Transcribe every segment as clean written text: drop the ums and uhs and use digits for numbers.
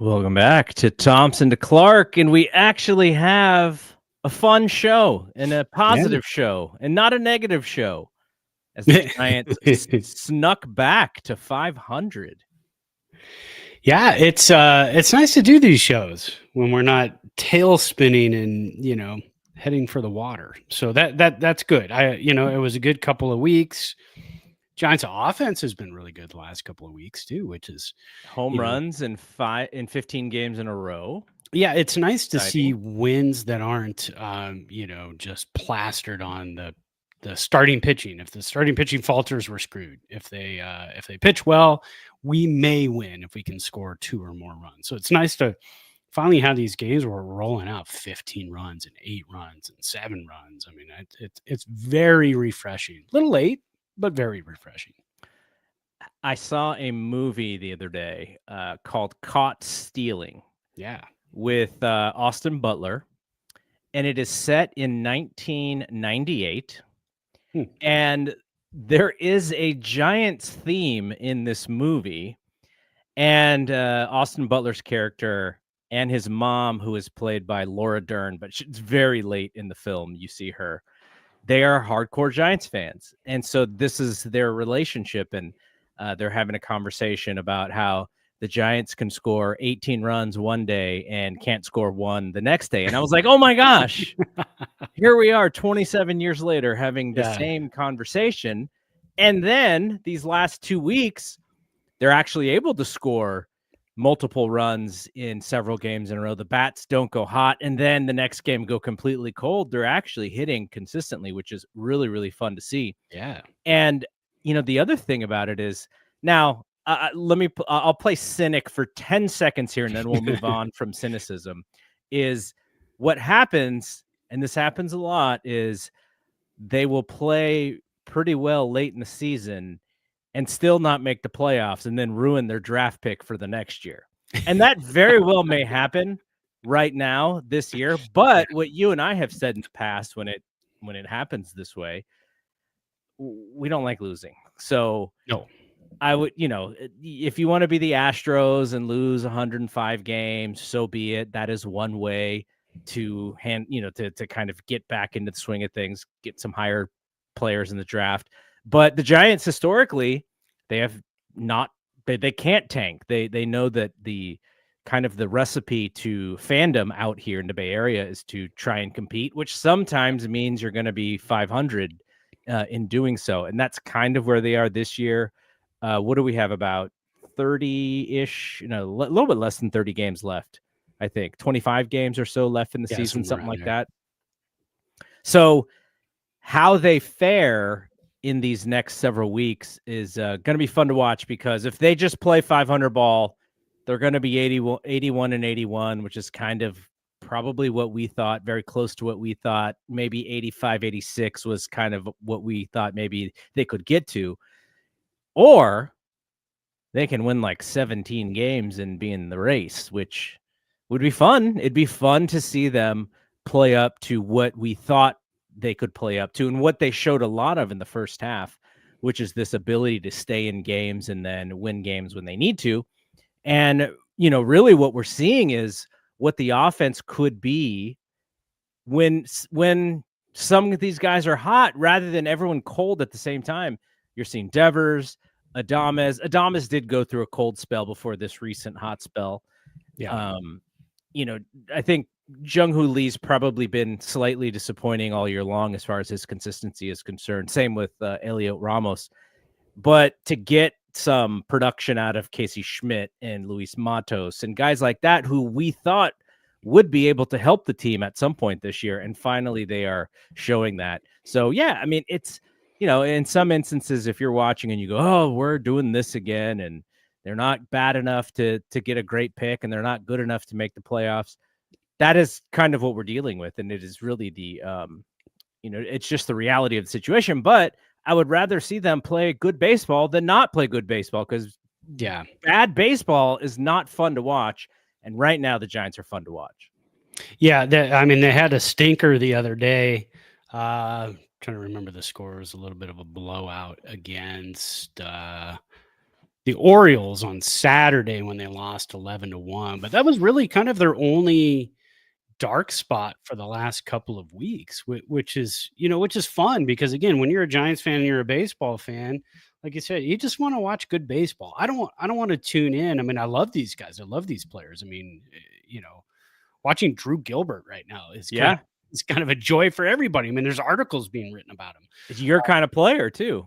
Welcome back to Thompson to Clark, and we actually have a fun show and a positive show and not a negative show as the Giants snuck back to 500. Yeah, it's nice to do these shows when we're not tail spinning and heading for the water. So that's good. It was a good couple of weeks. Giants offense has been really good the last couple of weeks too, which is home runs in 15 games in a row. Yeah, it's nice to see wins that aren't just plastered on the starting pitching. If the starting pitching falters, we're screwed. If they pitch well, we may win if we can score 2 or more runs. So it's nice to finally have these games where we're rolling out 15 runs and 8 runs and 7 runs. I mean, it's very refreshing. A little late, but very refreshing. I saw a movie the other day called Caught Stealing. Yeah. With Austin Butler, and it is set in 1998. And there is a Giants theme in this movie, and Austin Butler's character and his mom, who is played by Laura Dern, but it's very late in the film, you see her. They are hardcore Giants fans, and so this is their relationship, and they're having a conversation about how the Giants can score 18 runs one day and can't score 1 the next day. And I was like, oh my gosh, here we are 27 years later having the same conversation. And then these last 2 weeks, they're actually able to score multiple runs in several games in a row. The bats don't go hot. And then the next game go completely cold. They're actually hitting consistently, which is really, really fun to see. Yeah. And, the other thing about it is now, I'll play cynic for 10 seconds here, and then we'll move on from cynicism. Is what happens, and this happens a lot, is they will play pretty well late in the season and still not make the playoffs and then ruin their draft pick for the next year. And that very well may happen right now this year. But what you and I have said in the past, when it happens this way, we don't like losing. So no. I would, if you want to be the Astros and lose 105 games, so be it. That is one way to to kind of get back into the swing of things, get some higher players in the draft. But the Giants historically, they can't tank. They know that the kind of the recipe to fandom out here in the Bay Area is to try and compete, which sometimes means you're going to be 500 in doing so. And that's kind of where they are this year. What do we have, about 30-ish, a little bit less than 30 games left, I think 25 games or so left in the season, something like that. So how they fare in these next several weeks is going to be fun to watch, because if they just play 500 ball, they're going to be 81 and 81, which is kind of probably what we thought, very close to what we thought. Maybe 85, 86 was kind of what we thought maybe they could get to. Or they can win like 17 games and be in the race, which would be fun. It'd be fun to see them play up to what we thought they could play up to and what they showed a lot of in the first half, which is this ability to stay in games and then win games when they need to. And, really what we're seeing is what the offense could be when some of these guys are hot rather than everyone cold at the same time. You're seeing Devers, Adames did go through a cold spell before this recent hot spell. Yeah. I think Jung-Hoo Lee's probably been slightly disappointing all year long as far as his consistency is concerned. Same with Elliot Ramos. But to get some production out of Casey Schmidt and Luis Matos and guys like that, who we thought would be able to help the team at some point this year, and finally they are showing that. So, yeah, I mean, it's, in some instances, if you're watching and you go, oh, we're doing this again, and they're not bad enough to get a great pick, and they're not good enough to make the playoffs, that is kind of what we're dealing with. And it is really the, it's just the reality of the situation. But I would rather see them play good baseball than not play good baseball, because bad baseball is not fun to watch. And right now the Giants are fun to watch. Yeah. They had a stinker the other day. Trying to remember the score. It was a little bit of a blowout against the Orioles on Saturday when they lost 11-1, but that was really kind of their only dark spot for the last couple of weeks, which is, which is fun because again, when you're a Giants fan and you're a baseball fan, like you said, you just want to watch good baseball. I don't want to tune in. I mean, I love these guys. I love these players. I mean, watching Drew Gilbert right now is it's kind of a joy for everybody. I mean, there's articles being written about him. It's your kind of player too.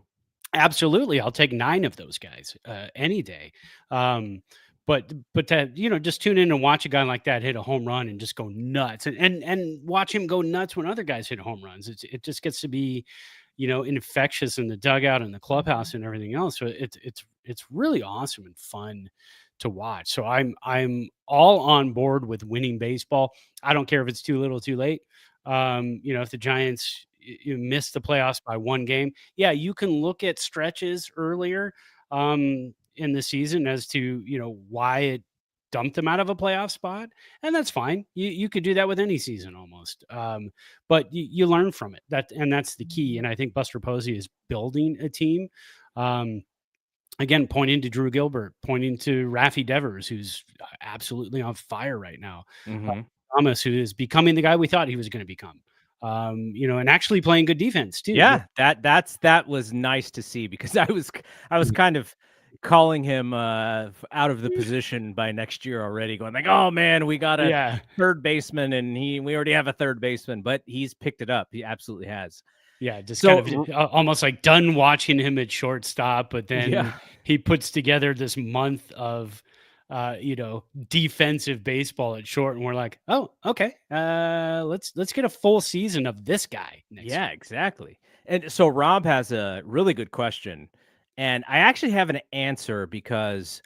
Absolutely. I'll take 9 of those guys any day. But to, just tune in and watch a guy like that hit a home run and just go nuts and watch him go nuts when other guys hit home runs. It just gets to be, infectious in the dugout and the clubhouse and everything else. So it's really awesome and fun to watch. So I'm all on board with winning baseball. I don't care if it's too little, too late. If the Giants miss the playoffs by 1 game, yeah, you can look at stretches earlier in the season as to why it dumped them out of a playoff spot, and that's fine. You could do that with any season almost, but you learn from it. That's the key. And I think Buster Posey is building a team. Again, pointing to Drew Gilbert, pointing to Rafi Devers, who's absolutely on fire right now. Thomas, who is becoming the guy we thought he was going to become. And actually playing good defense too. Yeah, that was nice to see because I was kind of calling him out of the position by next year already, going like, oh man, we got a third baseman and we already have a third baseman, but he's picked it up. He absolutely has. Yeah, just kind of almost like done watching him at shortstop, but then he puts together this month of defensive baseball at short, and we're like, oh, okay, let's get a full season of this guy next year. Exactly. And so Rob has a really good question, and I actually have an answer because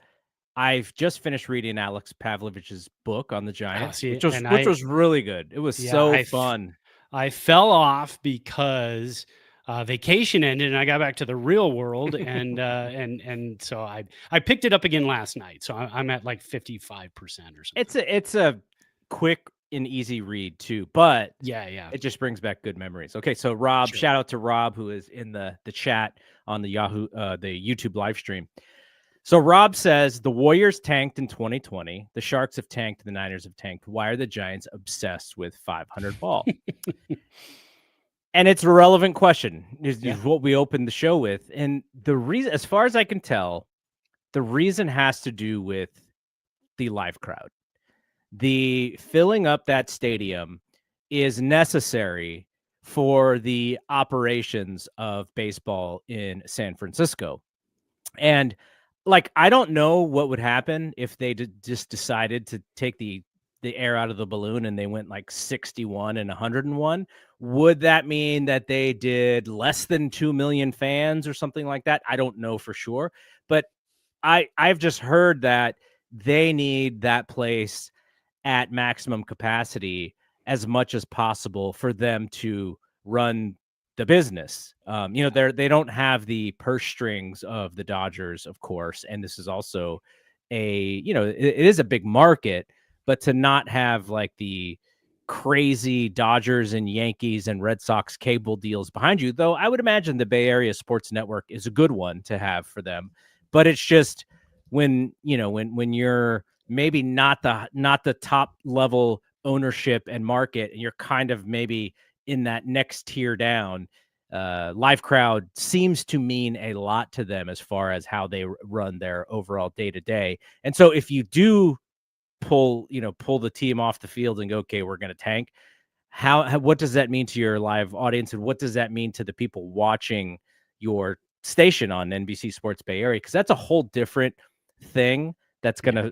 I've just finished reading Alex Pavlovich's book on the Giants, which was really good. It was so fun. I fell off because vacation ended and I got back to the real world, and so I picked it up again last night. So I'm at like 55% or something. It's a quick and easy read too, but it just brings back good memories. Okay, so Rob, shout out to Rob who is in the chat on the the YouTube live stream. So Rob says the Warriors tanked in 2020, the Sharks have tanked, the Niners have tanked. Why are the Giants obsessed with 500 ball? And it's a relevant question is what we opened the show with. And the reason, as far as I can tell, the reason has to do with the live crowd. The filling up that stadium is necessary for the operations of baseball in San Francisco. And like, I don't know what would happen if they just decided to take the air out of the balloon and they went like 61 and 101. Would that mean that they did less than 2 million fans or something like that? I don't know for sure, but I've just heard that they need that place at maximum capacity as much as possible for them to run the business. They don't have the purse strings of the Dodgers, of course, and this is also it is a big market, but to not have like the crazy Dodgers and Yankees and Red Sox cable deals behind you, though I would imagine the Bay Area Sports Network is a good one to have for them. But it's just when you're maybe not the top level ownership and market, and you're kind of maybe in that next tier down, live crowd seems to mean a lot to them as far as how they run their overall day to day. And so if you do pull the team off the field and go, okay, we're going to tank, what does that mean to your live audience? And what does that mean to the people watching your station on NBC Sports Bay Area? Because that's a whole different thing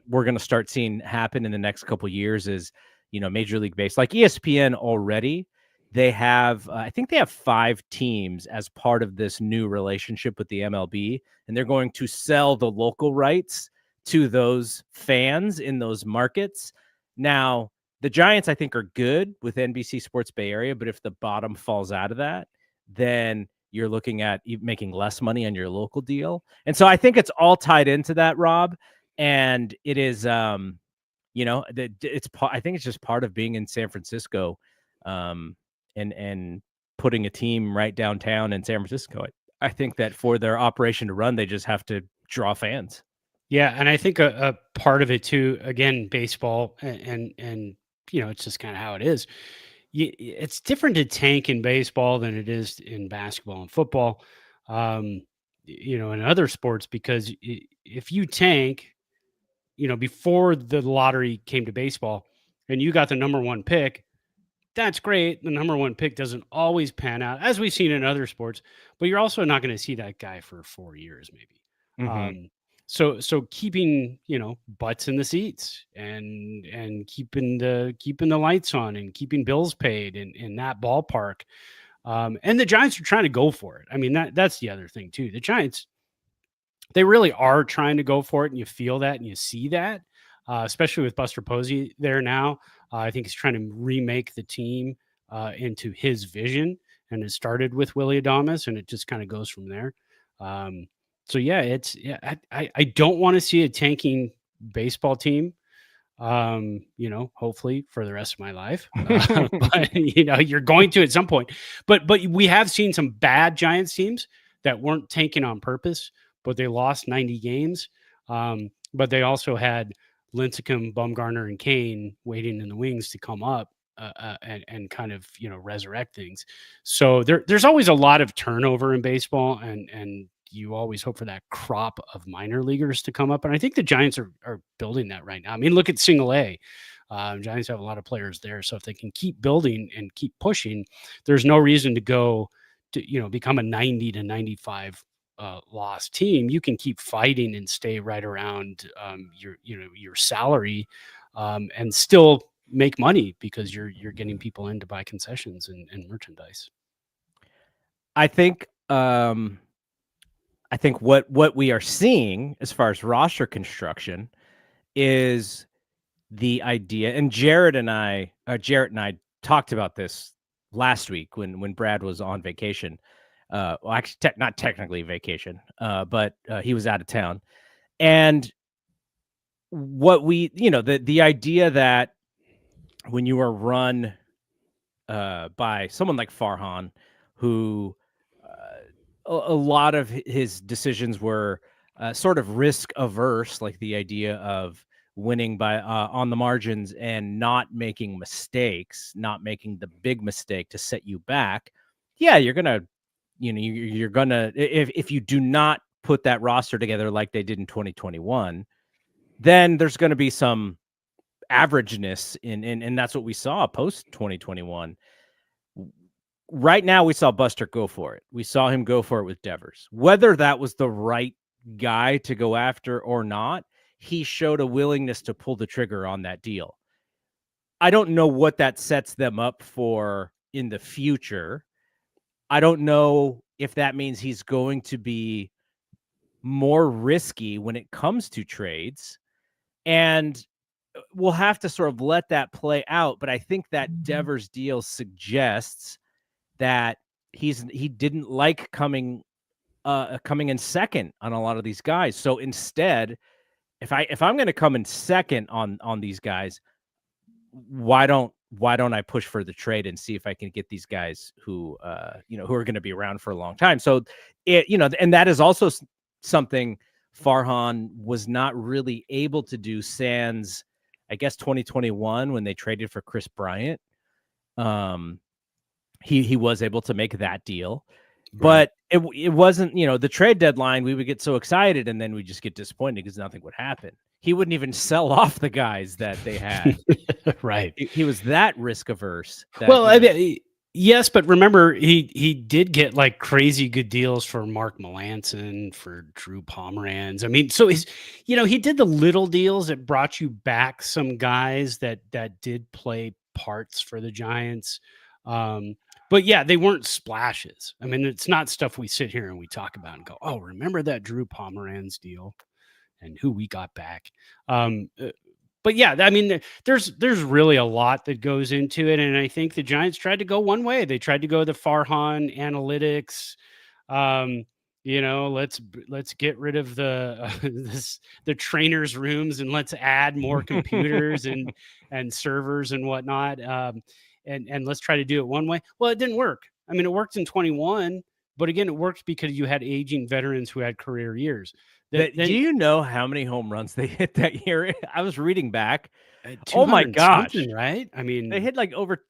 we're going to start seeing happen in the next couple of years is, Major League Baseball, like ESPN already, they have, I think they have 5 teams as part of this new relationship with the MLB, and they're going to sell the local rights to those fans in those markets. Now, the Giants, I think, are good with NBC Sports Bay Area, but if the bottom falls out of that, then you're looking at making less money on your local deal. And so I think it's all tied into that, Rob. And it is, I think it's just part of being in San Francisco, and putting a team right downtown in San Francisco. I think that for their operation to run, they just have to draw fans. Yeah, and I think a part of it too, again, baseball and it's just kind of how it is. It's different to tank in baseball than it is in basketball and football, and other sports because if you tank, before the lottery came to baseball and you got the number one pick, that's great. The number one pick doesn't always pan out, as we've seen in other sports, but you're also not going to see that guy for 4 years, maybe. Mm-hmm. So keeping butts in the seats and keeping the lights on and keeping bills paid in that ballpark. And the Giants are trying to go for it. I mean that's the other thing too. The Giants, they really are trying to go for it, and you feel that and you see that, especially with Buster Posey there now. I think he's trying to remake the team into his vision, and it started with Willy Adames, and it just kind of goes from there. Um, so I don't want to see a tanking baseball team. Hopefully for the rest of my life, but you're going to at some point. But we have seen some bad Giants teams that weren't tanking on purpose, but they lost 90 games. But they also had Lincecum, Bumgarner, and Kane waiting in the wings to come up and kind of resurrect things. So there's always a lot of turnover in baseball, and you always hope for that crop of minor leaguers to come up. And I think the Giants are building that right now. I mean, look at single A. Giants have a lot of players there. So if they can keep building and keep pushing, there's no reason to go to, become a 90 to 95 loss team. You can keep fighting and stay right around your salary and still make money because you're getting people in to buy concessions and merchandise. I think what we are seeing as far as roster construction is the idea, and Jarrett and I talked about this last week when Brad was on vacation. Well, actually, not technically vacation, but he was out of town. And what we, the idea that when you are run by someone like Farhan, who a lot of his decisions were sort of risk averse, like the idea of winning by on the margins and not making mistakes, not making the big mistake to set you back. Yeah, you're gonna, you're gonna, if you do not put that roster together like they did in 2021, then there's going to be some averageness and that's what we saw post 2021. Right now, we saw Buster go for it. We saw him go for it with Devers. Whether that was the right guy to go after or not, he showed a willingness to pull the trigger on that deal. I don't know what that sets them up for in the future. I don't know if that means he's going to be more risky when it comes to trades. And we'll have to sort of let that play out. But I think that Devers deal suggests that he didn't like coming in second on a lot of these guys. So instead, if I'm going to come in second on these guys, why don't I push for the trade and see if I can get these guys who who are going to be around for a long time. So and that is also something Farhan was not really able to do sans, I guess, 2021 when they traded for Chris Bryant. He was able to make that deal, but it wasn't, the trade deadline. We would get so excited and then we just get disappointed because nothing would happen. He wouldn't even sell off the guys that they had. Right. He was that risk averse. Yes, but remember, he did get like crazy good deals for Mark Melancon, for Drew Pomeranz. I mean, so he did the little deals that brought you back some guys that did play parts for the Giants. But yeah, they weren't splashes. I mean, it's not stuff we sit here and we talk about and go, oh, remember that Drew Pomeranz deal and who we got back. But yeah, I mean, there's really a lot that goes into it. And I think the Giants tried to go one way. They tried to go the Farhan analytics. Let's get rid of the trainers' rooms and let's add more computers and servers and whatnot. And let's try to do it one way. Well, it didn't work. I mean, it worked in 21, But again, it worked because you had aging veterans who had career years. Do you know how many home runs they hit that year? I was reading back. Oh my 200 gosh. something, right? I mean, They hit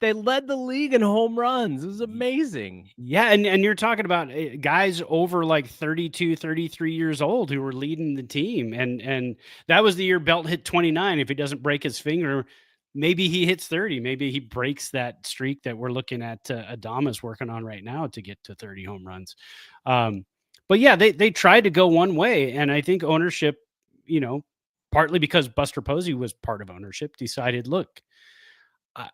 they led the league in home runs. It was amazing. Yeah, and you're talking about guys over like 32, 33 years old who were leading the team, and that was the year Belt hit 29. If he doesn't break his finger, maybe he hits 30. Maybe he breaks that streak that we're looking at. Adama's working on right now to get to 30 home runs. But yeah, they tried to go one way, and I think ownership, partly because Buster Posey was part of ownership, decided, look,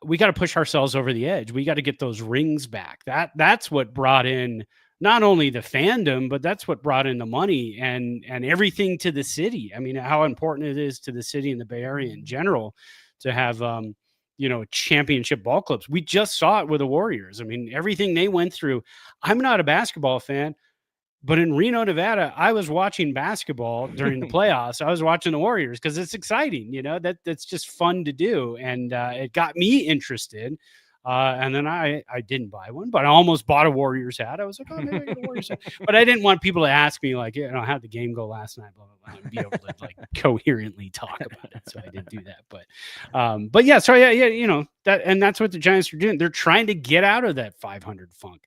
we got to push ourselves over the edge. We got to get those rings back. That's what brought in not only the fandom, but that's what brought in the money and everything to the city. I mean, how important it is to the city and the Bay Area in general to have championship ball clubs. We just saw it with the Warriors. I mean, everything they went through. I'm not a basketball fan, but in Reno, Nevada, I was watching basketball during the playoffs. I was watching the Warriors because it's exciting. That's just fun to do. And it got me interested. And then I didn't buy one, but I almost bought a Warriors hat. I was like, oh, maybe I get a Warriors hat. But I didn't want people to ask me like, how'd the game go last night, blah, blah, blah, and be able to like coherently talk about it. So I didn't do that. But yeah, so yeah, that's what the Giants are doing. They're trying to get out of that 500 funk.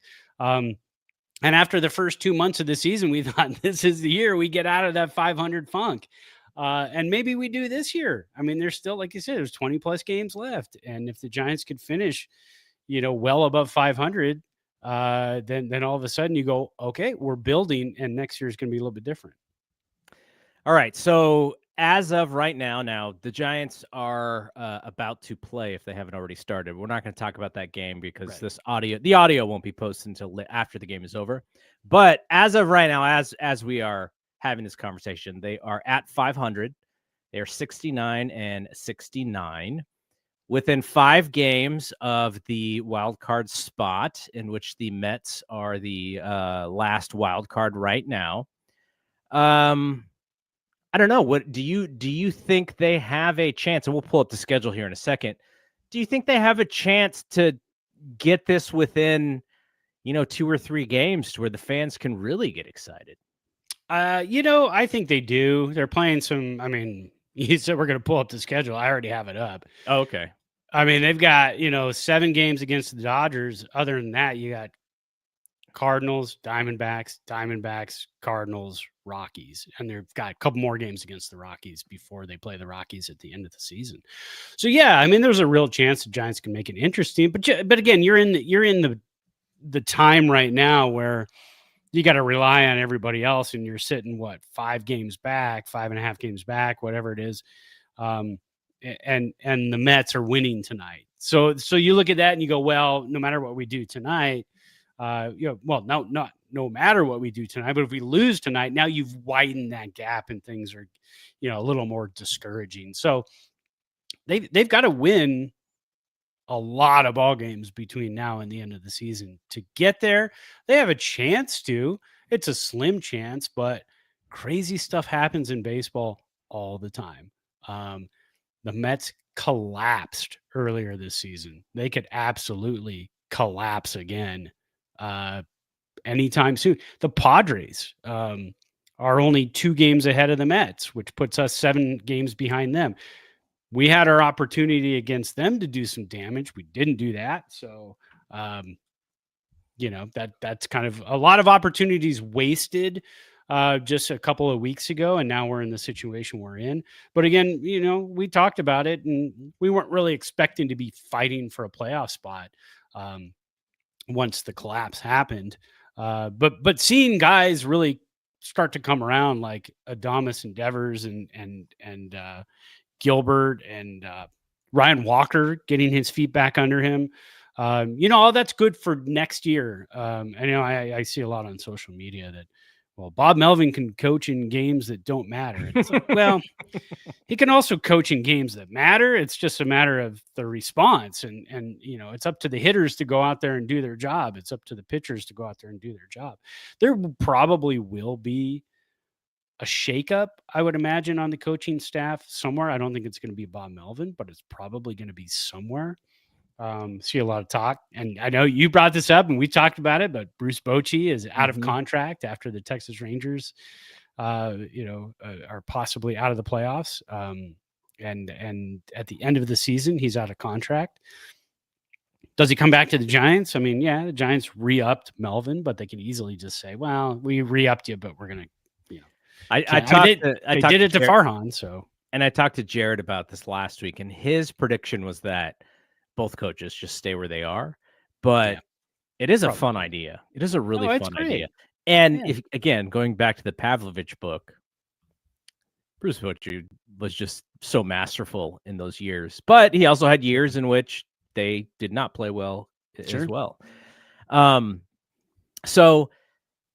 And after the first 2 months of the season, we thought this is the year we get out of that 500 funk. And maybe we do this year. I mean, there's still, like you said, there's 20 plus games left. And if the Giants could finish, well above 500, then all of a sudden you go, okay, we're building, and next year is going to be a little bit different. All right. So as of right now, the Giants are about to play if they haven't already started. We're not going to talk about that game because the audio won't be posted until after the game is over. But as of right now, as we are having this conversation, they are at 500. They are 69-69 within 5 games of the wild card spot, in which the Mets are the last wild card right now. I don't know. What do you think they have a chance? And we'll pull up the schedule here in a second. Do you think they have a chance to get this within, 2 or 3 games to where the fans can really get excited? I think they do. They're playing some. I mean, you said we're going to pull up the schedule. I already have it up. Oh, okay. I mean, they've got 7 games against the Dodgers. Other than that, you got Cardinals, Diamondbacks, Cardinals, Rockies, and they've got a couple more games against the Rockies before they play the Rockies at the end of the season. So yeah, I mean, there's a real chance the Giants can make it interesting. But again, you're in the time right now where you got to rely on everybody else, and you're sitting 5 games back, 5.5 games back, whatever it is. And the Mets are winning tonight. So you look at that and you go, well, no matter what we do tonight, no matter what we do tonight, but if we lose tonight, now you've widened that gap and things are, a little more discouraging. So they've got to win a lot of ball games between now and the end of the season to get there. They have a chance to. It's a slim chance, but crazy stuff happens in baseball all the time. The Mets collapsed earlier this season. They could absolutely collapse again anytime soon. The Padres are only 2 games ahead of the Mets, which puts us 7 games behind them. We had our opportunity against them to do some damage. We didn't do that. So, that's kind of a lot of opportunities wasted just a couple of weeks ago. And now we're in the situation we're in. But again, we talked about it and we weren't really expecting to be fighting for a playoff spot once the collapse happened. But seeing guys really start to come around like Adames and Devers and Gilbert and Ryan Walker getting his feet back under him. All that's good for next year. I see a lot on social media that, Bob Melvin can coach in games that don't matter. It's like, well, he can also coach in games that matter. It's just a matter of the response. And it's up to the hitters to go out there and do their job. It's up to the pitchers to go out there and do their job. There probably will be a shakeup, I would imagine, on the coaching staff somewhere. I don't think it's going to be Bob Melvin, but it's probably going to be somewhere. See a lot of talk, and I know you brought this up and we talked about it, but Bruce Bochy is out of contract after the Texas Rangers, are possibly out of the playoffs. And at the end of the season, he's out of contract. Does he come back to the Giants? I mean, yeah, the Giants re-upped Melvin, but they could easily just say, well, we re-upped you, but we're going to, I did it to Farhan. So, and I talked to Jared about this last week, and his prediction was that both coaches just stay where they are. But it is a fun idea. It is a really fun idea. And if, again, going back to the Pavlovich book, Bruce Bochy was just so masterful in those years, but he also had years in which they did not play well as well. So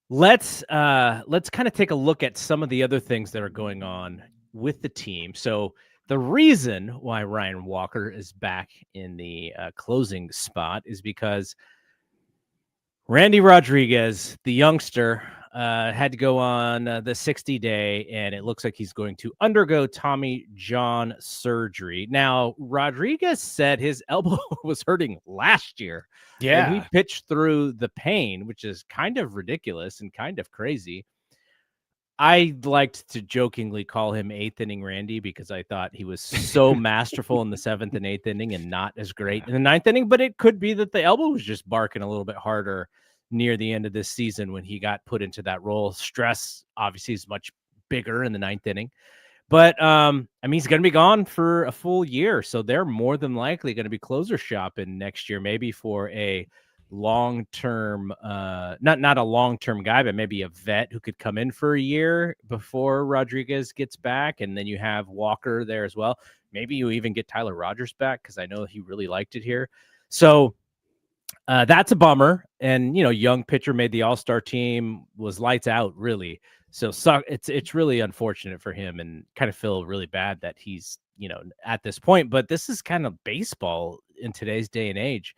let's kind of take a look at some of the other things that are going on with the team. So the reason why Ryan Walker is back in the closing spot is because Randy Rodriguez, the youngster, had to go on the 60-day, and it looks like he's going to undergo Tommy John surgery. Now, Rodriguez said his elbow was hurting last year. Yeah. And he pitched through the pain, which is kind of ridiculous and kind of crazy. I liked to jokingly call him 8th inning Randy because I thought he was so masterful in the 7th and 8th inning and not as great in the 9th inning. But it could be that the elbow was just barking a little bit harder near the end of this season when he got put into that role. Stress obviously is much bigger in the 9th inning. But I mean, he's going to be gone for a full year. So they're more than likely going to be closer shopping next year, maybe for a long-term, not a long-term guy, but maybe a vet who could come in for a year before Rodriguez gets back. And then you have Walker there as well. Maybe you even get Tyler Rogers back, because I know he really liked it here. So that's a bummer. And, young pitcher made the all-star team, was lights out, really. So it's really unfortunate for him, and kind of feel really bad that he's, at this point. But this is kind of baseball in today's day and age.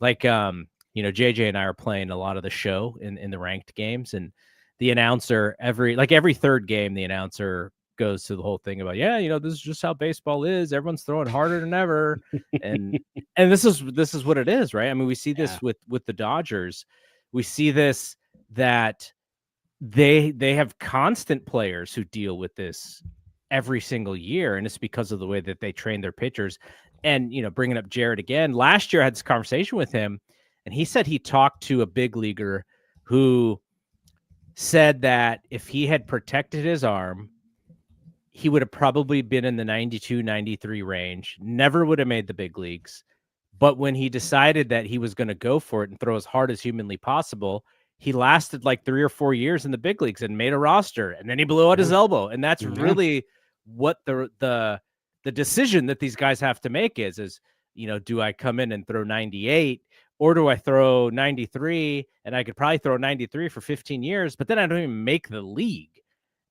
Like, JJ and I are playing a lot of the show in the ranked games, and the announcer every third game, the announcer goes to the whole thing about, this is just how baseball is. Everyone's throwing harder than ever. And this is what it is, right? I mean, we see this with the Dodgers. We see this, that they have constant players who deal with this every single year. And it's because of the way that they train their pitchers. And, bringing up Jared again, last year I had this conversation with him, and he said he talked to a big leaguer who said that if he had protected his arm, he would have probably been in the 92, 93 range, never would have made the big leagues. But when he decided that he was going to go for it and throw as hard as humanly possible, he lasted like 3 or 4 years in the big leagues and made a roster, and then he blew out his elbow. And that's really what the decision that these guys have to make is, do I come in and throw 98, or do I throw 93? And I could probably throw 93 for 15 years, but then I don't even make the league.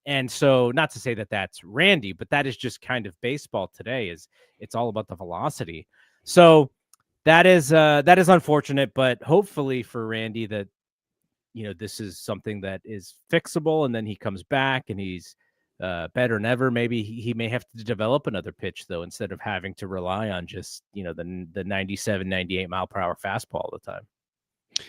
And so, not to say that that's Randy, but that is just kind of baseball today. It's all about the velocity. So that is unfortunate, but hopefully for Randy that, this is something that is fixable, and then he comes back and he's better than ever. Maybe he may have to develop another pitch, though, instead of having to rely on just, the 97, 98 mile per hour fastball all the time.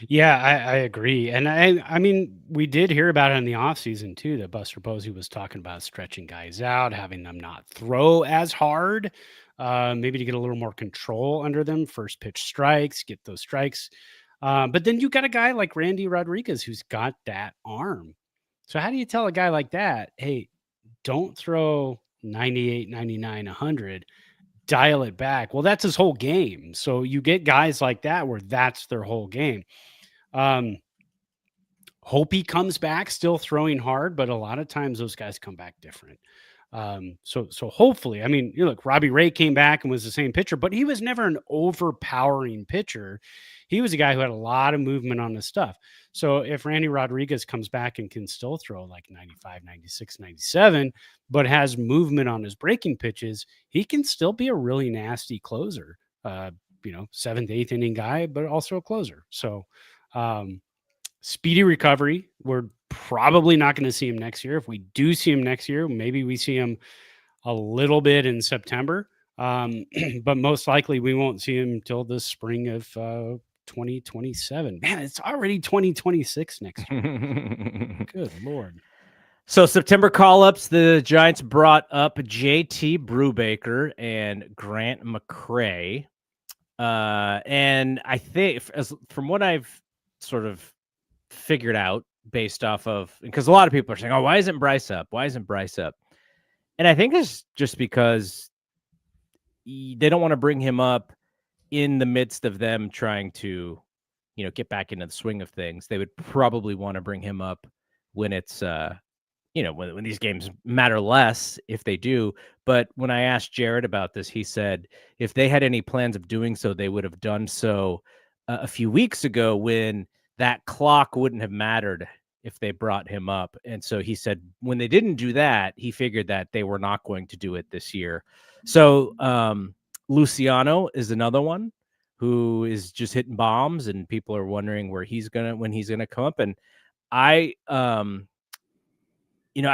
Yeah, I agree. And I mean, we did hear about it in the offseason too, that Buster Posey was talking about stretching guys out, having them not throw as hard, maybe to get a little more control under them, first pitch strikes, get those strikes. But then you got a guy like Randy Rodriguez who's got that arm. So how do you tell a guy like that, hey, don't throw 98, 99, 100, dial it back? Well, that's his whole game. So you get guys like that where that's their whole game. Hope he comes back still throwing hard, but a lot of times those guys come back different. So hopefully, I mean, look, Robbie Ray came back and was the same pitcher, but he was never an overpowering pitcher. He was a guy who had a lot of movement on his stuff. So if Randy Rodriguez comes back and can still throw like 95, 96, 97, but has movement on his breaking pitches, he can still be a really nasty closer, 7th, 8th inning guy, but also a closer. So speedy recovery. We're probably not going to see him next year. If we do see him next year, maybe we see him a little bit in September. But most likely we won't see him till the spring of 2027. Man, it's already 2026 next year. Good Lord. So September call-ups, the Giants brought up JT Brubaker and Grant McCray. And I think from what I've sort of figured out based off of, because a lot of people are saying, oh, why isn't Bryce up? Why isn't Bryce up? And I think it's just because they don't want to bring him up in the midst of them trying to, get back into the swing of things. They would probably want to bring him up when it's, when these games matter less, if they do. But when I asked Jared about this, he said if they had any plans of doing so, they would have done so a few weeks ago when that clock wouldn't have mattered if they brought him up. And so he said when they didn't do that, he figured that they were not going to do it this year. So Luciano is another one who is just hitting bombs, and people are wondering when he's gonna come up. And I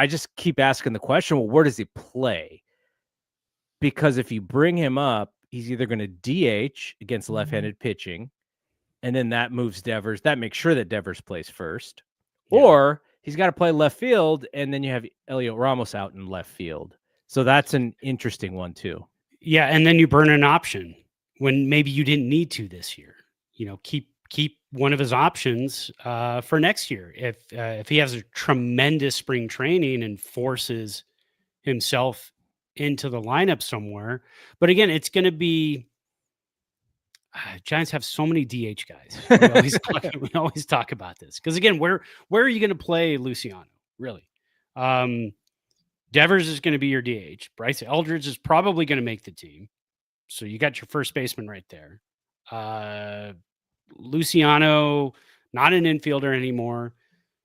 just keep asking the question, well, where does he play? Because if you bring him up, he's either going to DH against left-handed pitching, and then that moves Devers. That makes sure that Devers plays first. Yeah. Or he's got to play left field, and then you have Elliot Ramos out in left field. So that's an interesting one too. Yeah, and then you burn an option when maybe you didn't need to this year. Keep one of his options for next year. If he has a tremendous spring training and forces himself into the lineup somewhere. But again, it's going to be Giants have so many DH guys. We always talk about this because again, where are you going to play Luciano? Really? Devers is going to be your DH. Bryce Eldridge is probably going to make the team. So you got your first baseman right there. Luciano, not an infielder anymore,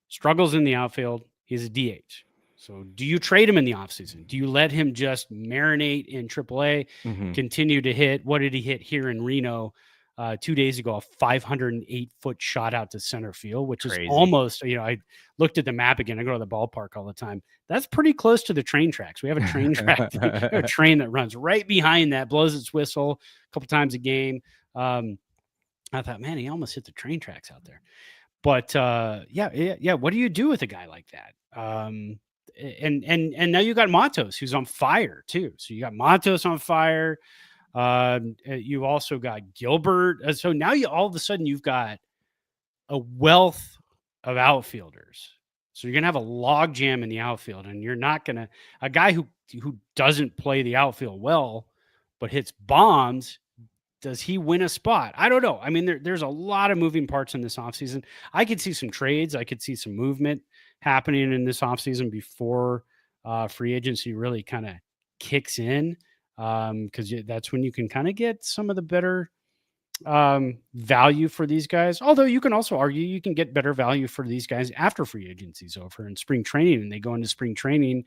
struggles in the outfield. He's a DH. So do you trade him in the offseason? Do you let him just marinate in AAA, continue to hit? What did he hit here in Reno 2 days ago? A 508-foot shot out to center field, which Crazy. Is almost, I looked at the map again. I go to the ballpark all the time. That's pretty close to the train tracks. We have a train track, a train that runs right behind that, blows its whistle a couple times a game. I thought, man, he almost hit the train tracks out there. But yeah. What do you do with a guy like that? And now you got Matos, who's on fire too. So you got Matos on fire. You also got Gilbert. So now all of a sudden you've got a wealth of outfielders. So you're gonna have a log jam in the outfield, and you're not gonna a guy who doesn't play the outfield well, but hits bombs. Does he win a spot? I don't know. I mean, there's a lot of moving parts in this offseason. I could see some trades. I could see some movement happening in this offseason before free agency really kind of kicks in, because that's when you can kind of get some of the better value for these guys. Although you can also argue you can get better value for these guys after free agency's over in spring training, and they go into spring training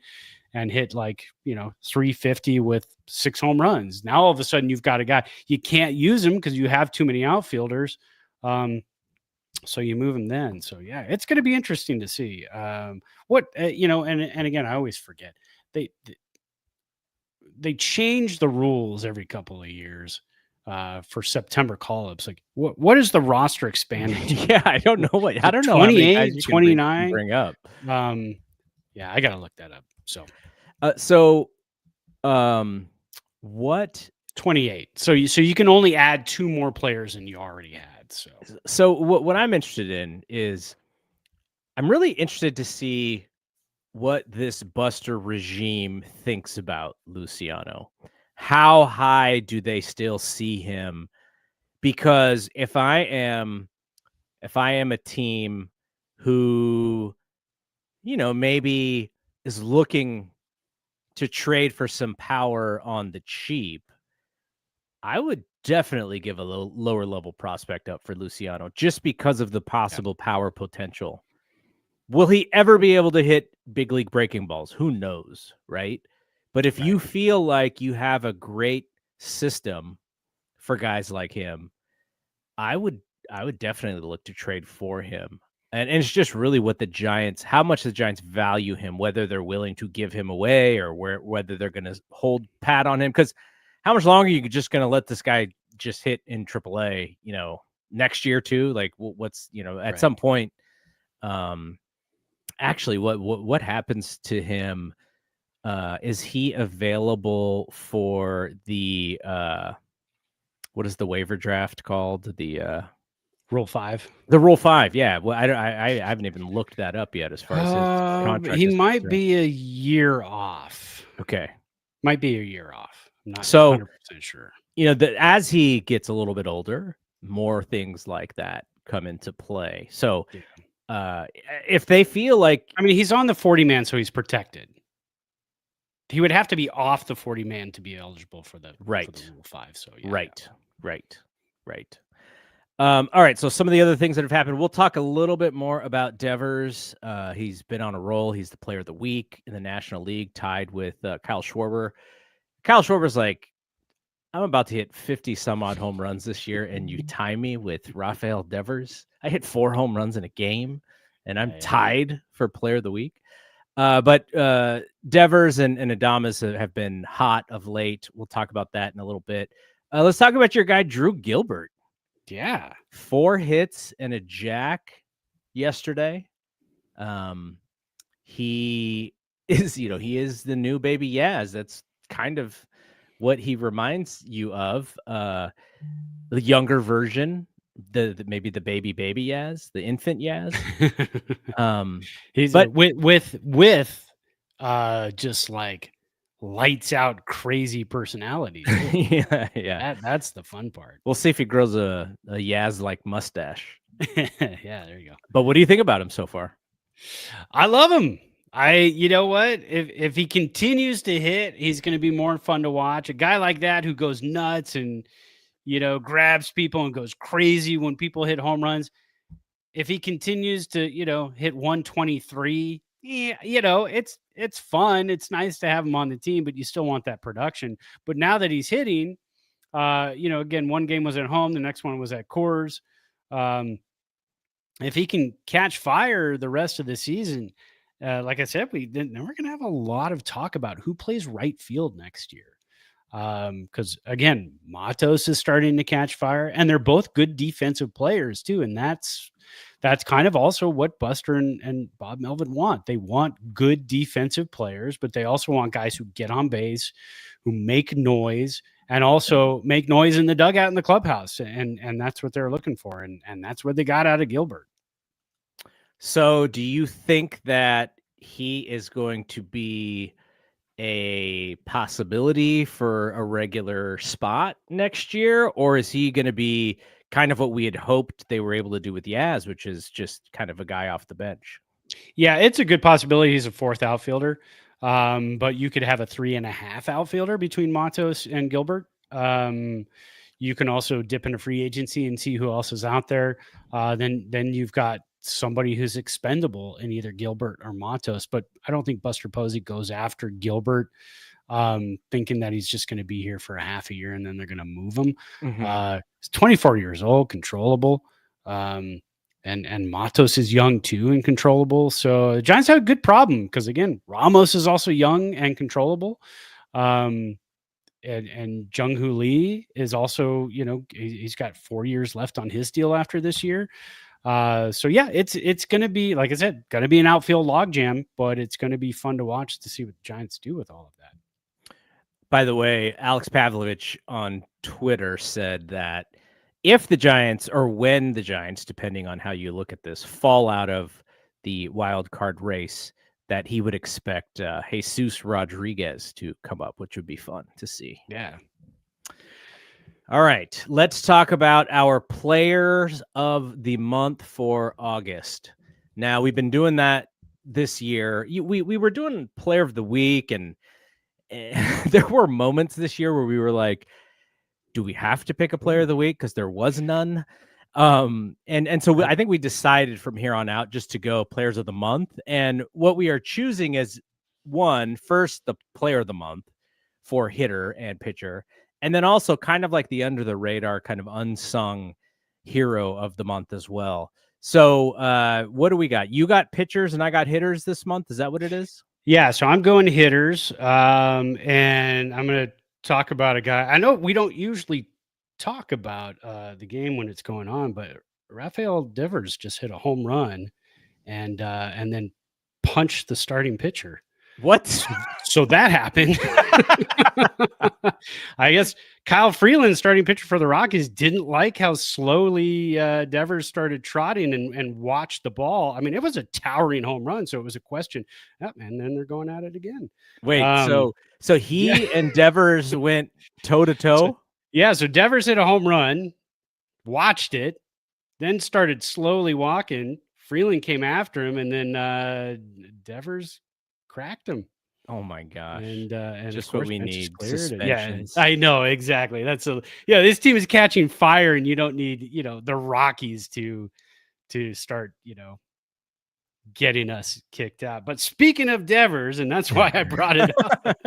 and hit 350 with 6 home runs. Now all of a sudden you've got a guy, you can't use him because you have too many outfielders. So you move him then. So yeah, it's going to be interesting to see what, and again, I always forget they change the rules every couple of years for September call-ups. Like what is the roster expanding to? Yeah, I don't know what, I don't know. 28, 29 bring up. Yeah, I got to look that up. What 28? So you can only add 2 more players than you already had. So what I'm interested in is I'm really interested to see what this Buster regime thinks about Luciano. How high do they still see him? Because if I am a team who, maybe is looking to trade for some power on the cheap, I would definitely give a lower level prospect up for Luciano just because of the possible power potential. Will he ever be able to hit big league breaking balls? Who knows, right? But if you feel like you have a great system for guys like him, I would definitely look to trade for him. And it's just really how much the Giants value him, whether they're willing to give him away or whether they're going to hold pat on him. Because how much longer are you just going to let this guy just hit in AAA, next year too? Like what's, at some point, actually what happens to him? Is he available for the, what is the waiver draft called? The, Rule 5. The Rule 5, yeah. Well, I haven't even looked that up yet as far as his contract. He might be a year off. Okay. Might be a year off. I'm not 100% sure. As he gets a little bit older, more things like that come into play. So if they feel like... I mean, he's on the 40-man, so he's protected. He would have to be off the 40-man to be eligible for the Rule 5. So yeah. Right. All right, so some of the other things that have happened, we'll talk a little bit more about Devers. He's been on a roll. He's the player of the week in the National League, tied with Kyle Schwarber. Kyle Schwarber's like, I'm about to hit 50 some odd home runs this year, and you tie me with Rafael Devers. I hit 4 home runs in a game, and I'm tied for player of the week. But Devers and Adames have been hot of late. We'll talk about that in a little bit. Let's talk about your guy, Drew Gilbert. Yeah. 4 hits and a jack yesterday. He is, he is the new baby Yaz. That's kind of what he reminds you of. The younger version, maybe the baby Yaz, the infant Yaz. He's with just like lights out crazy personality. yeah. That's the fun part. We'll see if he grows a Yaz like mustache. Yeah, there you go. But what do you think about him so far? I love him. You know what? If he continues to hit, he's going to be more fun to watch. A guy like that who goes nuts and grabs people and goes crazy when people hit home runs. If he continues to hit 123. Yeah, it's fun. It's nice to have him on the team, but you still want that production. But now that he's hitting, again, one game was at home, the next one was at Coors. If he can catch fire the rest of the season, like I said, we're going to have a lot of talk about who plays right field next year. Because again, Matos is starting to catch fire, and they're both good defensive players too, and that's kind of also what Buster and Bob Melvin want. They want good defensive players, but they also want guys who get on base, who make noise, and also make noise in the dugout in the clubhouse. And that's what they're looking for. And that's what they got out of Gilbert. So do you think that he is going to be a possibility for a regular spot next year, or is he going to be kind of what we had hoped they were able to do with Yaz, which is just kind of a guy off the bench? Yeah, it's a good possibility he's a 4th outfielder, but you could have a 3.5 outfielder between Matos and Gilbert. You can also dip into free agency and see who else is out there. Then you've got somebody who's expendable in either Gilbert or Matos, but I don't think Buster Posey goes after Gilbert thinking that he's just going to be here for a half a year and then they're going to move him. Mm-hmm. He's 24 years old, controllable. And Matos is young too and controllable. So the Giants have a good problem because, again, Ramos is also young and controllable. And Jung-Hoo Lee is also, he's got 4 years left on his deal after this year. So yeah, it's going to be, like I said, going to be an outfield logjam, but it's going to be fun to watch to see what the Giants do with all of that. By the way, Alex Pavlovich on Twitter said that if the Giants, or when the Giants, depending on how you look at this, fall out of the wild card race, that he would expect Jesus Rodriguez to come up, which would be fun to see. Yeah. All right, let's talk about our players of the month for August. Now, we've been doing that this year. We were doing player of the week, and there were moments this year where we were like, do we have to pick a player of the week? Because there was none. And so I think we decided from here on out just to go players of the month. And what we are choosing is first, the player of the month for hitter and pitcher. And then also kind of like the under the radar kind of unsung hero of the month as well. So what do we got? You got pitchers and I got hitters this month. Is that what it is? Yeah. So I'm going hitters and I'm going to talk about a guy. I know we don't usually talk about the game when it's going on, but Rafael Devers just hit a home run and then punched the starting pitcher. What? So that happened. I guess Kyle Freeland, starting pitcher for the Rockies, didn't like how slowly Devers started trotting and watched the ball. I mean, it was a towering home run, so it was a question. Oh, and then they're going at it again. Wait, so he and Devers went toe to toe? So Devers hit a home run, watched it, then started slowly walking. Freeland came after him, and then Devers cracked him. Oh my gosh! And just of course, what we need. Suspensions. Yeah, I know exactly. This team is catching fire, and you don't need the Rockies to start getting us kicked out. But speaking of Devers, and that's why I brought it up,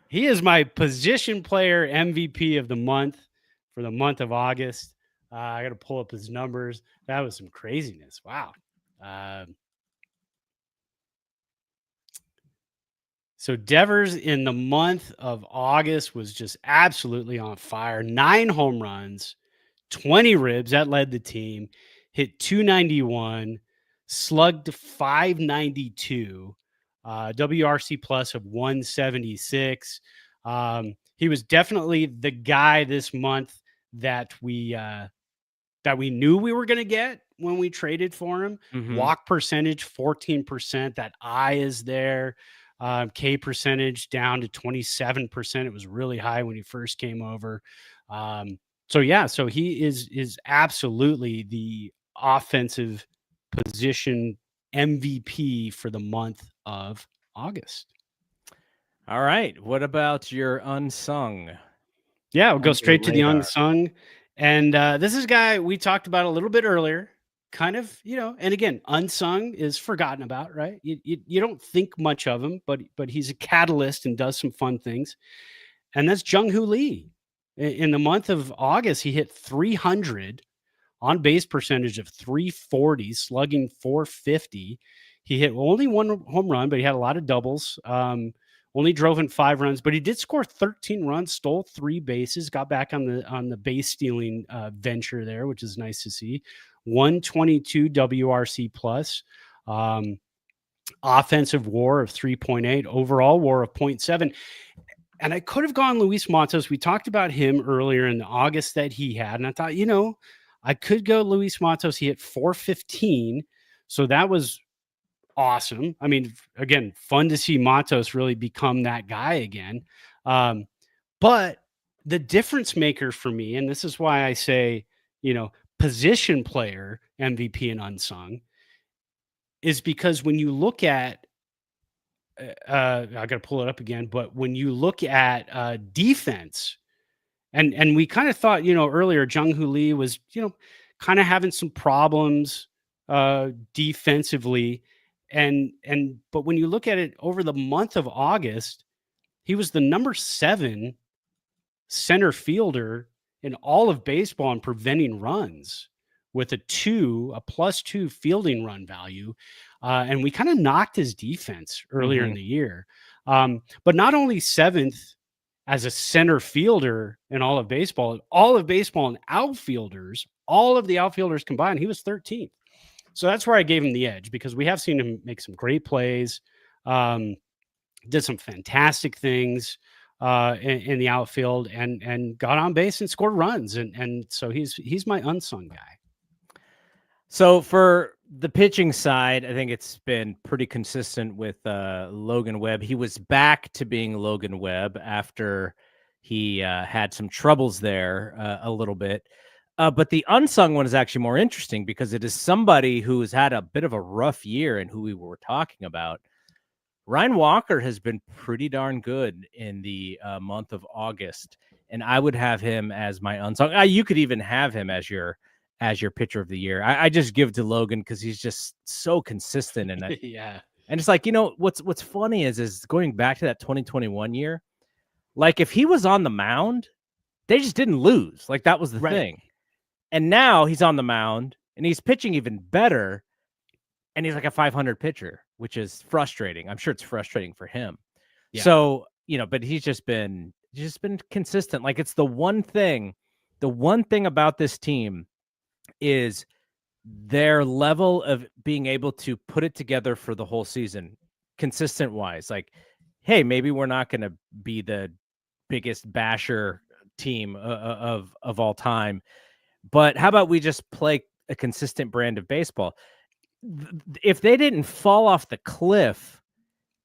he is my position player MVP of the month for the month of August. I got to pull up his numbers. That was some craziness. Wow. So Devers in the month of August was just absolutely on fire. 9 home runs, 20 ribs. That led the team. Hit 291, slugged 592, WRC plus of 176. He was definitely the guy this month that we knew we were going to get when we traded for him. Mm-hmm. Walk percentage 14%. That eye is there. K percentage down to 27%. It was really high when he first came over. So he is absolutely the offensive position MVP for the month of August. All right. What about your unsung? Yeah, we'll go straight to the unsung. And this is a guy we talked about a little bit earlier. Kind of, and again, unsung is forgotten about, right? You don't think much of him, but he's a catalyst and does some fun things. And that's Jung-Hoo Lee. In the month of August, he hit 300, on base percentage of 340, slugging 450. He hit only 1 home run, but he had a lot of doubles. Only drove in 5 runs, but he did score 13 runs, stole 3 bases, got back on the base stealing venture there, which is nice to see. 122 WRC plus, offensive WAR of 3.8, overall WAR of 0.7. And I could have gone Luis Matos. We talked about him earlier in the August that he had, and I thought, I could go Luis Matos. He hit 415, so that was awesome. I mean, again, fun to see Matos really become that guy again. But the difference maker for me, and this is why I say, position player MVP and unsung, is because when you look at, I got to pull it up again, but when you look at defense, and we kind of thought, earlier, Jung-Hoo Lee was, kind of having some problems defensively. But when you look at it over the month of August, he was the number 7 center fielder in all of baseball in preventing runs with a +2 fielding run value. And we kind of knocked his defense earlier in the year. But not only 7th as a center fielder in all of baseball and outfielders, all of the outfielders combined, he was 13th. So that's where I gave him the edge, because we have seen him make some great plays, did some fantastic things in the outfield, and got on base and scored runs. And so he's my unsung guy. So for the pitching side, I think it's been pretty consistent with Logan Webb. He was back to being Logan Webb after he had some troubles there a little bit. But the unsung one is actually more interesting, because it is somebody who has had a bit of a rough year and who we were talking about. Ryan Walker has been pretty darn good in the month of August, and I would have him as my unsung. You could even have him as your pitcher of the year. I just give to Logan because he's just so consistent. And yeah. And it's like, what's funny is going back to that 2021 year, like if he was on the mound, they just didn't lose. Like that was the thing. And now he's on the mound and he's pitching even better. And he's like a 500 pitcher, which is frustrating. I'm sure it's frustrating for him. Yeah. So but he's just been consistent. Like, it's the one thing about this team is their level of being able to put it together for the whole season, consistent wise. Like, hey, maybe we're not going to be the biggest basher team of all time, but how about we just play a consistent brand of baseball? If they didn't fall off the cliff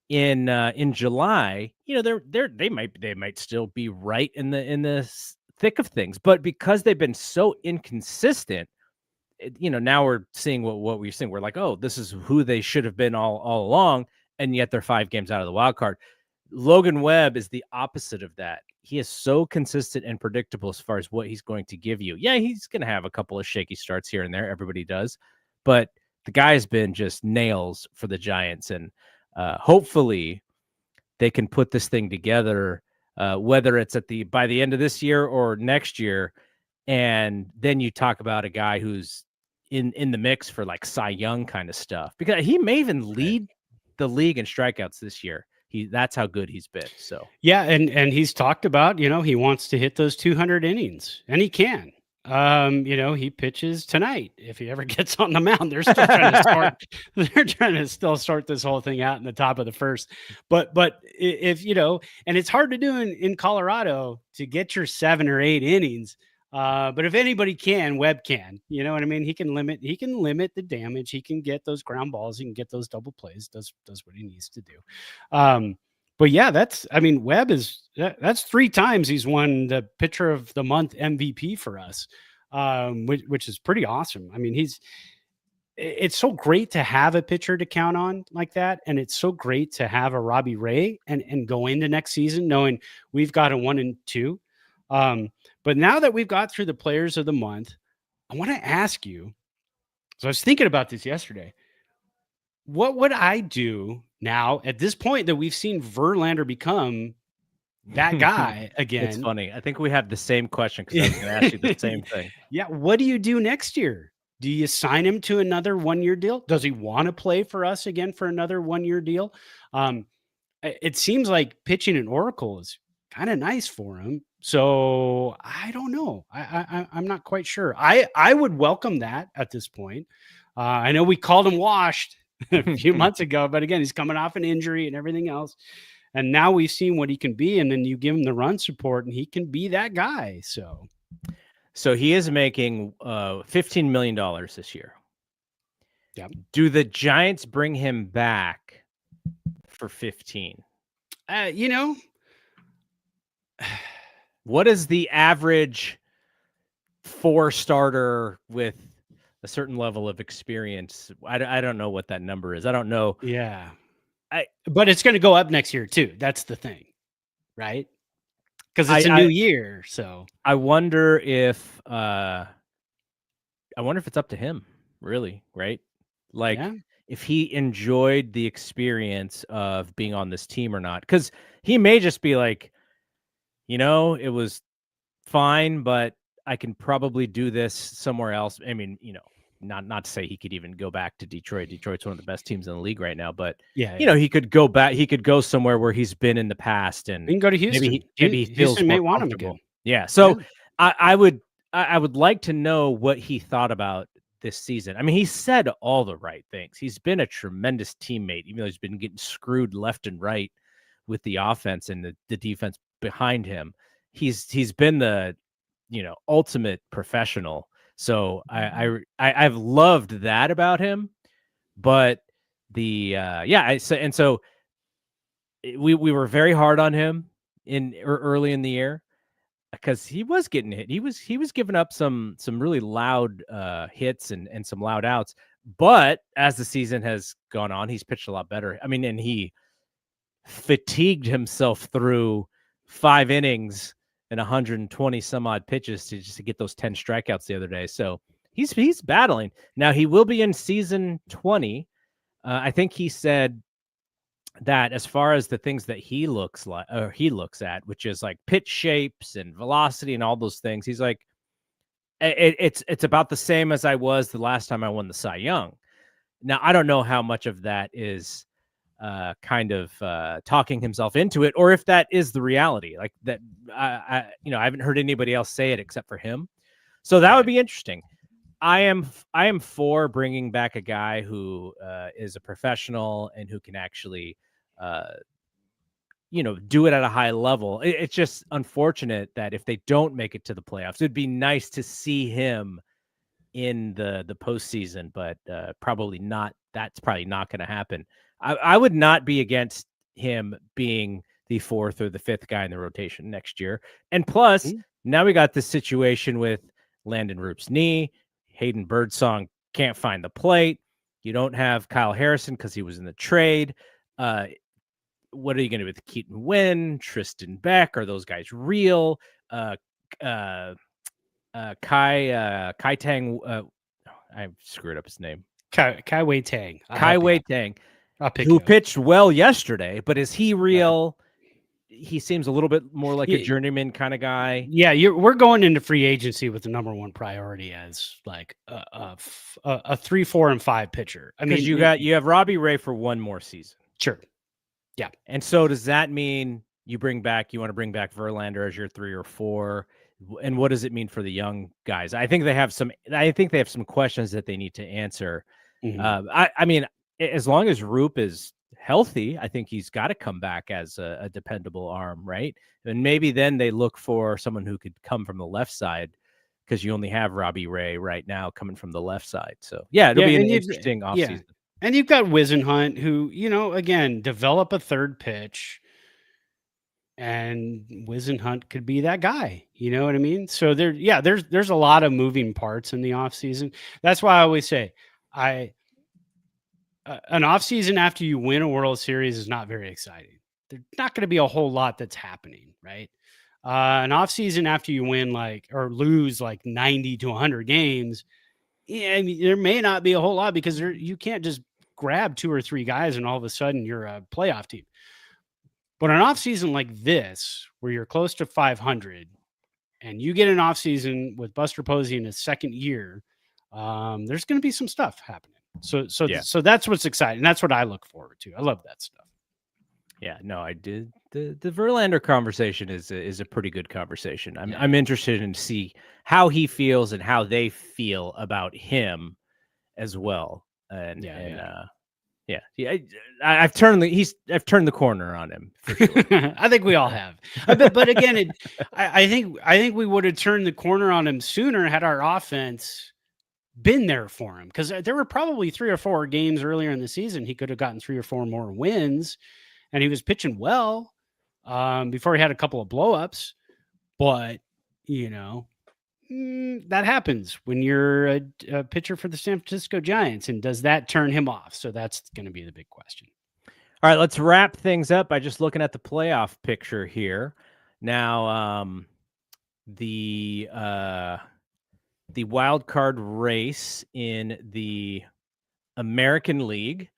in July, they might still be right in the thick of things, but because they've been so inconsistent, now we're seeing what we're seeing. We're like, oh, this is who they should have been all along, and yet they're 5 games out of the wild card. Logan Webb is the opposite of that. He is so consistent and predictable as far as what he's going to give you. Yeah, he's going to have a couple of shaky starts here and there. Everybody does, but the guy's been just nails for the Giants, and hopefully they can put this thing together, whether it's by the end of this year or next year. And then you talk about a guy who's in the mix for like Cy Young kind of stuff, because he may even lead the league in strikeouts this year. That's how good he's been. So yeah, and he's talked about, he wants to hit those 200 innings, and he can. He pitches tonight. If he ever gets on the mound, they're still trying to start. They're trying to still sort this whole thing out in the top of the first. But if and it's hard to do in Colorado to get your 7 or 8 innings. But if anybody can, Webb can. You know what I mean? He can limit the damage. He can get those ground balls. He can get those double plays. Does what he needs to do. But yeah, Webb that's 3 times he's won the Pitcher of the Month MVP for us, which is pretty awesome. I mean, it's so great to have a pitcher to count on like that. And it's so great to have a Robbie Ray and go into next season knowing we've got a 1 and 2. But now that we've got through the Players of the Month, I want to ask you, so I was thinking about this yesterday. What would I do now at this point that we've seen Verlander become that guy again? It's funny. I think we have the same question, because I was going to ask you the same thing. Yeah. What do you do next year? Do you sign him to another 1-year deal? Does he want to play for us again for another 1-year deal? It seems like pitching in Oracle is kind of nice for him. So I don't know. I'm not quite sure. I would welcome that at this point. I know we called him washed a few months ago, but again, he's coming off an injury and everything else. And now we've seen what he can be. And then you give him the run support and he can be that guy. So he is making $15 million this year. Yeah. Do the Giants bring him back for 15? What is the average 4-starter with a certain level of experience? I don't know what that number is. I don't know. Yeah. But it's going to go up next year too. That's the thing, right? Because it's a new year. So I wonder if it's up to him, really, right? Like, if he enjoyed the experience of being on this team or not. Because he may just be like, it was fine, but I can probably do this somewhere else. I mean, not to say he could even go back to Detroit. Detroit's one of the best teams in the league right now, but he could go back. He could go somewhere where he's been in the past, and he can go to Houston. Maybe he feels Houston may want him again. Yeah. So yeah. I would like to know what he thought about this season. I mean, he said all the right things. He's been a tremendous teammate, even though he's been getting screwed left and right with the offense and the defense behind him. He's been the ultimate professional. So I've loved that about him. But so we were very hard on him early in the year, because he was getting hit. He was giving up some really loud hits and some loud outs. But as the season has gone on, he's pitched a lot better. I mean, and he fatigued himself through 5 innings and 120 some odd pitches to get those 10 strikeouts the other day. So he's battling. Now he will be in season 20. I think he said that as far as the things that he looks at, which is like pitch shapes and velocity and all those things, he's like, it's about the same as I was the last time I won the Cy Young. Now, I don't know how much of that is kind of talking himself into it, or if that is the reality. Like that, I haven't heard anybody else say it except for him. So that would be interesting. I am for bringing back a guy who is a professional and who can actually, do it at a high level. It's just unfortunate that if they don't make it to the playoffs, it'd be nice to see him in the postseason, but probably not. That's probably not going to happen. I would not be against him being the 4th or the 5th guy in the rotation next year. And plus, now we got this situation with Landon Roop's knee. Hayden Birdsong can't find the plate. You don't have Kyle Harrison because he was in the trade. What are you going to do with Keaton Wynn, Tristan Beck? Are those guys real? Kai Tang. I screwed up his name. Kai Wei Tang. Who pitched well yesterday, but is he real? Right. He seems a little bit more like a journeyman kind of guy. Yeah, we're going into free agency with the number one priority as like a 3, 4, and 5 pitcher. I mean, you have Robbie Ray for one more season. Sure. Yeah. And so does that mean you want to bring back Verlander as your 3 or 4? And what does it mean for the young guys? I think they have some questions that they need to answer. Mm-hmm. I mean, as long as Roop is healthy, I think he's got to come back as a dependable arm, right? And maybe then they look for someone who could come from the left side, because you only have Robbie Ray right now coming from the left side. So it'll be an interesting offseason. Yeah. And you've got Wisenhunt, who, again, develop a third pitch, and Wisenhunt could be that guy. You know what I mean? So there's a lot of moving parts in the offseason. That's why I always say an offseason after you win a World Series is not very exciting. There's not going to be a whole lot that's happening, right? An offseason after you win or lose 90 to 100 games, I mean, there may not be a whole lot, because you can't just grab 2 or 3 guys and all of a sudden you're a playoff team. But an offseason like this, where you're close to 500 and you get an offseason with Buster Posey in his second year, there's going to be some stuff happening. So that's what's exciting. That's what I look forward to. I love that stuff. Yeah, no, I did. The Verlander conversation is a pretty good conversation. I'm interested in see how he feels and how they feel about him as well. I've turned the corner on him. For sure. I think we all have. But again, I think we would have turned the corner on him sooner had our offense been there for him, because there were probably 3 or 4 games earlier in the season he could have gotten 3 or 4 more wins, and he was pitching well before he had a couple of blowups. But that happens when you're a pitcher for the San Francisco Giants, and does that turn him off? So that's going to be the big question. All right, let's wrap things up by just looking at the playoff picture here. Now, the wild card race in the American League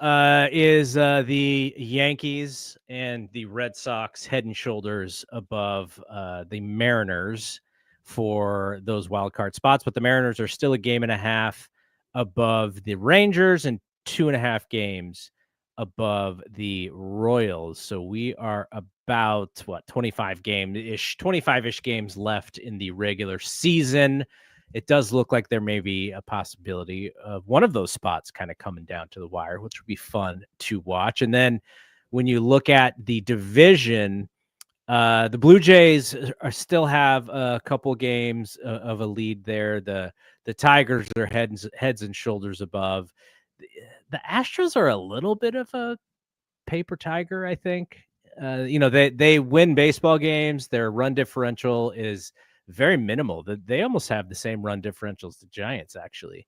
is the Yankees and the Red Sox head and shoulders above the Mariners for those wild card spots, but the Mariners are still a game and a half above the Rangers and 2.5 games above the Royals. So we are about 25-ish games left in the regular season. It does look like there may be a possibility of one of those spots kind of coming down to the wire, which would be fun to watch. And then when you look at the division, the Blue Jays still have a couple games of a lead there. The Tigers are heads and shoulders above. The Astros are a little bit of a paper tiger, I think. They win baseball games. Their run differential is very minimal. They almost have the same run differential as the Giants, actually.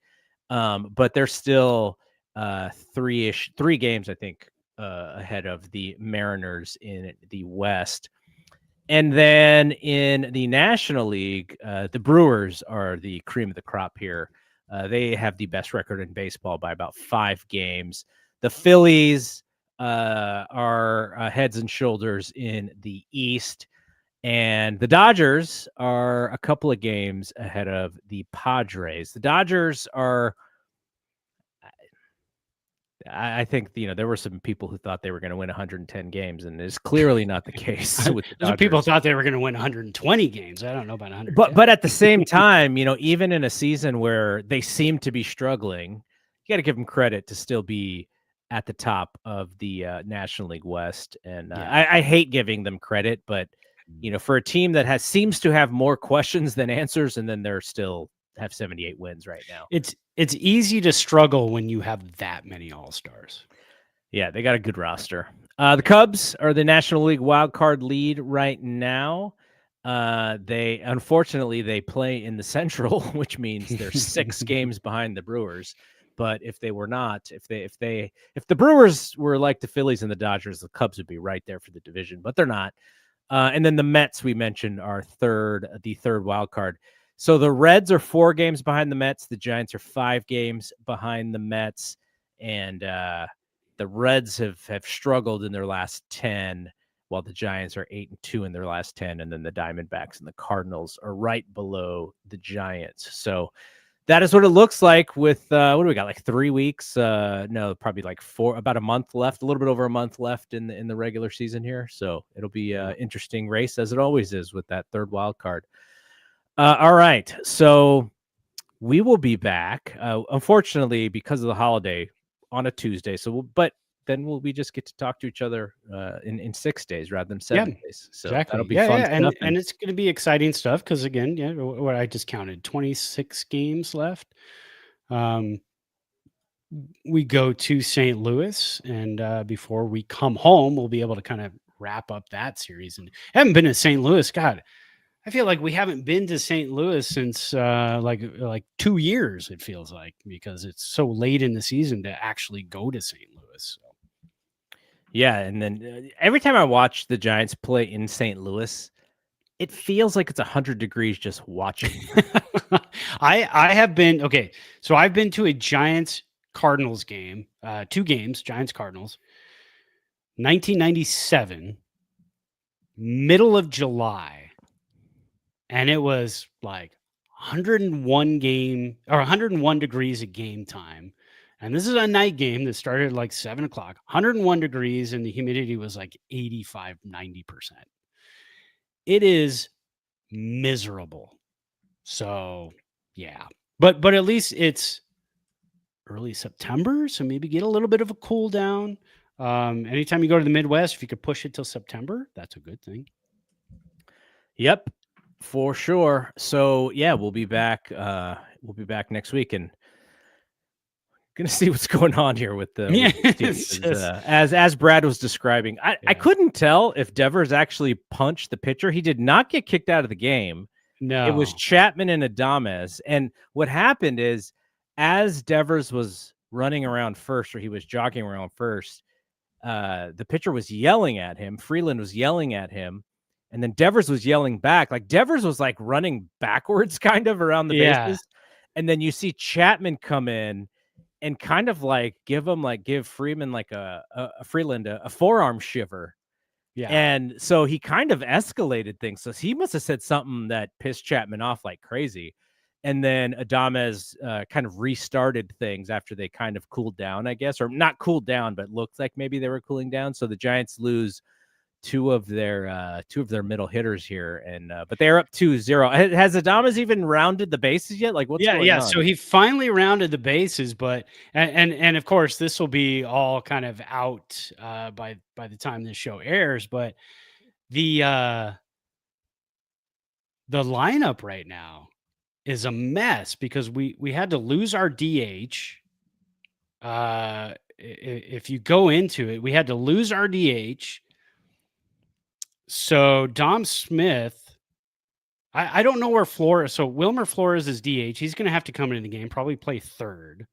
But they're still 3 games, I think, ahead of the Mariners in the West. And then in the National League, the Brewers are the cream of the crop here. They have the best record in baseball by about 5 games. The Phillies are heads and shoulders in the East. And the Dodgers are a couple of games ahead of the Padres. The Dodgers I think there were some people who thought they were going to win 110 games, and it's clearly not the case with the Dodgers. People thought they were going to win 120 games. I don't know about 100. But at the same time, even in a season where they seem to be struggling, you got to give them credit to still be at the top of the National League West. And I hate giving them credit, but for a team that seems to have more questions than answers, and then they're still have 78 wins right now. It's easy to struggle when you have that many all-stars. Yeah, they got a good roster. The Cubs are the National League wild card lead right now. They unfortunately play in the Central, which means they're 6 games behind the Brewers. But if they were not, if the Brewers were like the Phillies and the Dodgers, the Cubs would be right there for the division, but they're not. And then the Mets we mentioned are the third wild card. So the Reds are 4 games behind the Mets. The Giants are 5 games behind the Mets, and the Reds have struggled in their last 10, while the Giants are 8-2 in their last 10, and then the Diamondbacks and the Cardinals are right below the Giants. So that is what it looks like with what do we got? Like 3 weeks? No, probably like 4, about a month left, a little bit over a month left in the regular season here. So it'll be an interesting race, as it always is with that third wild card. All right, so we will be back. Unfortunately, because of the holiday, on a Tuesday. But then we just get to talk to each other in 6 days rather than 7 days. So exactly. That'll be fun stuff. And it's going to be exciting stuff because, again, what I just counted, 26 games left. We go to St. Louis, and before we come home, we'll be able to kind of wrap up that series. And I haven't been to St. Louis. God, I feel like we haven't been to St. Louis since like 2 years, it feels like, because it's so late in the season to actually go to St. Louis. So. Yeah, and then every time I watch the Giants play in St. Louis, it feels like it's 100 degrees just watching. I have been, okay, so I've been to a Giants-Cardinals game, 2 games, Giants-Cardinals, 1997, middle of July. And it was like 101 degrees at game time. And this is a night game that started at like 7 o'clock, 101 degrees, and the humidity was like 85, 90%. It is miserable. So, yeah. But at least it's early September, so maybe get a little bit of a cool down. Anytime you go to the Midwest, if you could push it till September, that's a good thing. Yep. For sure. So yeah, we'll be back. We'll be back next week, and gonna see what's going on here with the teams. As Brad was describing. I couldn't tell if Devers actually punched the pitcher. He did not get kicked out of the game. No, it was Chapman and Adames. And what happened is, as Devers was running around first, or he was jogging around first, the pitcher was yelling at him. Freeland was yelling at him. And then Devers was yelling back. Like Devers was like running backwards kind of around the bases. And then you see Chapman come in and kind of like give Freeman like Freeland a forearm shiver. Yeah. And so he kind of escalated things. So he must have said something that pissed Chapman off like crazy. And then Adames kind of restarted things after they kind of cooled down, I guess, or not cooled down, but looked like maybe they were cooling down. So the Giants lose two of their middle hitters here, and but they're up 2-0. Has Adames even rounded the bases yet? Like what's going on? So he finally rounded the bases, but and of course this will be all kind of out by the time this show airs. But the lineup right now is a mess because we had to lose our DH. If you go into it, we had to lose our DH. So Dom Smith, I don't know where Flores. So Wilmer Flores is DH. He's going to have to come into the game, probably play third.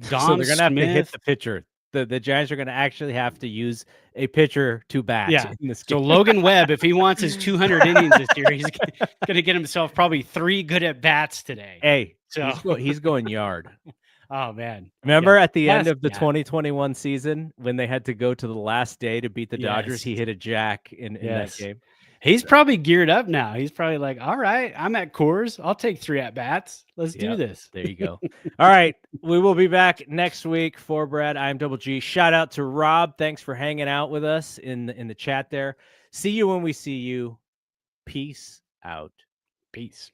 So they're going to have to hit the pitcher. The Giants are going to actually have to use a pitcher to bat. Yeah. In this game. So Logan Webb, if he wants his 200 innings this year, he's going to get himself probably 3 good at bats today. Hey, so he's going yard. Oh, man. Remember at the end of the 2021 season when they had to go to the last day to beat the Dodgers? He hit a jack in that game. He's probably geared up now. He's probably like, all right, I'm at Coors. I'll take 3 at-bats. Let's do this. There you go. All right. We will be back next week. For Brad, I'm Double G. Shout out to Rob. Thanks for hanging out with us in the chat there. See you when we see you. Peace out. Peace.